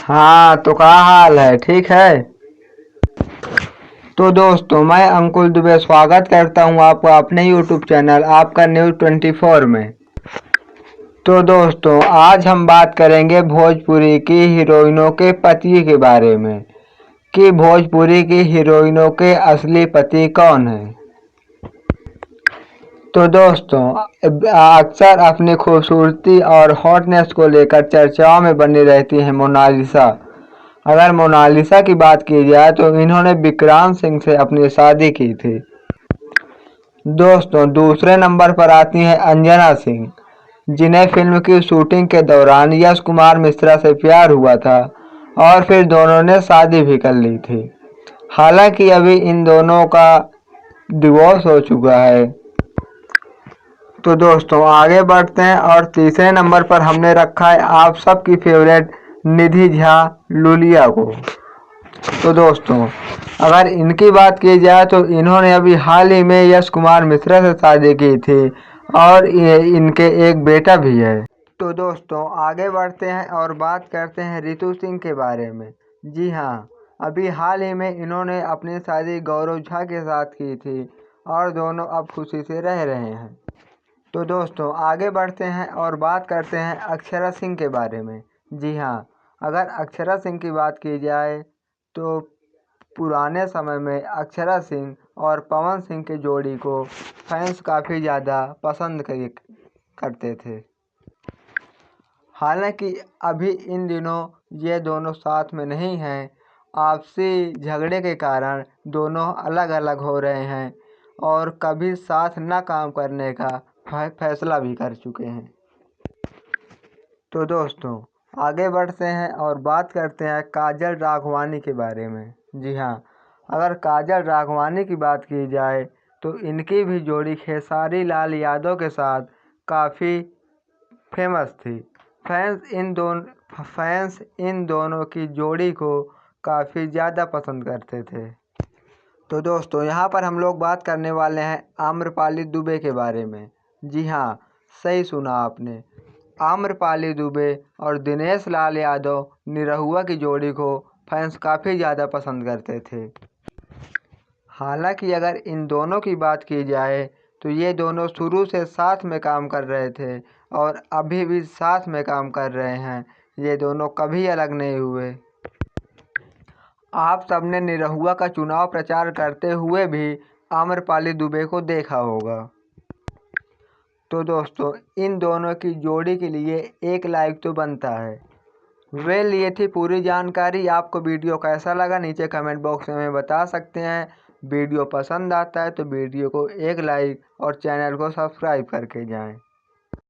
हाँ तो क्या हाल है, ठीक है। तो दोस्तों मैं अंकुल दुबे स्वागत करता हूँ आपका अपने YouTube चैनल आपका न्यूज़ 24 में। तो दोस्तों आज हम बात करेंगे भोजपुरी की हीरोइनों के पति के बारे में कि भोजपुरी की हीरोइनों के असली पति कौन है। तो दोस्तों अक्सर अपनी खूबसूरती और हॉटनेस को लेकर चर्चाओं में बनी रहती हैं मोनालिसा। अगर मोनालिसा की बात की जाए तो इन्होंने विक्रांत सिंह से अपनी शादी की थी। दोस्तों दूसरे नंबर पर आती हैं अंजना सिंह, जिन्हें फिल्म की शूटिंग के दौरान यश कुमार मिश्रा से प्यार हुआ था और फिर दोनों ने शादी भी कर ली थी। हालांकि अभी इन दोनों का डिवोर्स हो चुका है। तो दोस्तों आगे बढ़ते हैं और तीसरे नंबर पर हमने रखा है आप सबकी फेवरेट निधि झा लुलिया को। तो दोस्तों अगर इनकी बात की जाए तो इन्होंने अभी हाल ही में यश कुमार मिश्रा से शादी की थी और इनके एक बेटा भी है। तो दोस्तों आगे बढ़ते हैं और बात करते हैं रितु सिंह के बारे में। जी हाँ, अभी हाल ही में इन्होंने अपनी शादी गौरव झा के साथ की थी और दोनों अब खुशी से रह रहे हैं। तो दोस्तों आगे बढ़ते हैं और बात करते हैं अक्षरा सिंह के बारे में। जी हाँ, अगर अक्षरा सिंह की बात की जाए तो पुराने समय में अक्षरा सिंह और पवन सिंह की जोड़ी को फैंस काफ़ी ज़्यादा पसंद करते थे। हालांकि अभी इन दिनों ये दोनों साथ में नहीं हैं। आपसी झगड़े के कारण दोनों अलग अलग हो रहे हैं और कभी साथ न काम करने का फैसला भी कर चुके हैं। तो दोस्तों आगे बढ़ते हैं और बात करते हैं काजल राघवानी के बारे में। जी हाँ, अगर काजल राघवानी की बात की जाए तो इनकी भी जोड़ी खेसारी लाल यादव के साथ काफ़ी फेमस थी। फैंस इन दोनों की जोड़ी को काफ़ी ज़्यादा पसंद करते थे। तो दोस्तों यहाँ पर हम लोग बात करने वाले हैं आम्रपाली दुबे के बारे में। जी हाँ, सही सुना आपने। आम्रपाली दुबे और दिनेश लाल यादव निरहुआ की जोड़ी को फैंस काफ़ी ज़्यादा पसंद करते थे। हालांकि अगर इन दोनों की बात की जाए तो ये दोनों शुरू से साथ में काम कर रहे थे और अभी भी साथ में काम कर रहे हैं। ये दोनों कभी अलग नहीं हुए। आप सबने निरहुआ का चुनाव प्रचार करते हुए भी आम्रपाली दुबे को देखा होगा। तो दोस्तों इन दोनों की जोड़ी के लिए एक लाइक तो बनता है। ये थी पूरी जानकारी। आपको वीडियो कैसा लगा नीचे कमेंट बॉक्स में बता सकते हैं। वीडियो पसंद आता है तो वीडियो को एक लाइक और चैनल को सब्सक्राइब करके जाएं।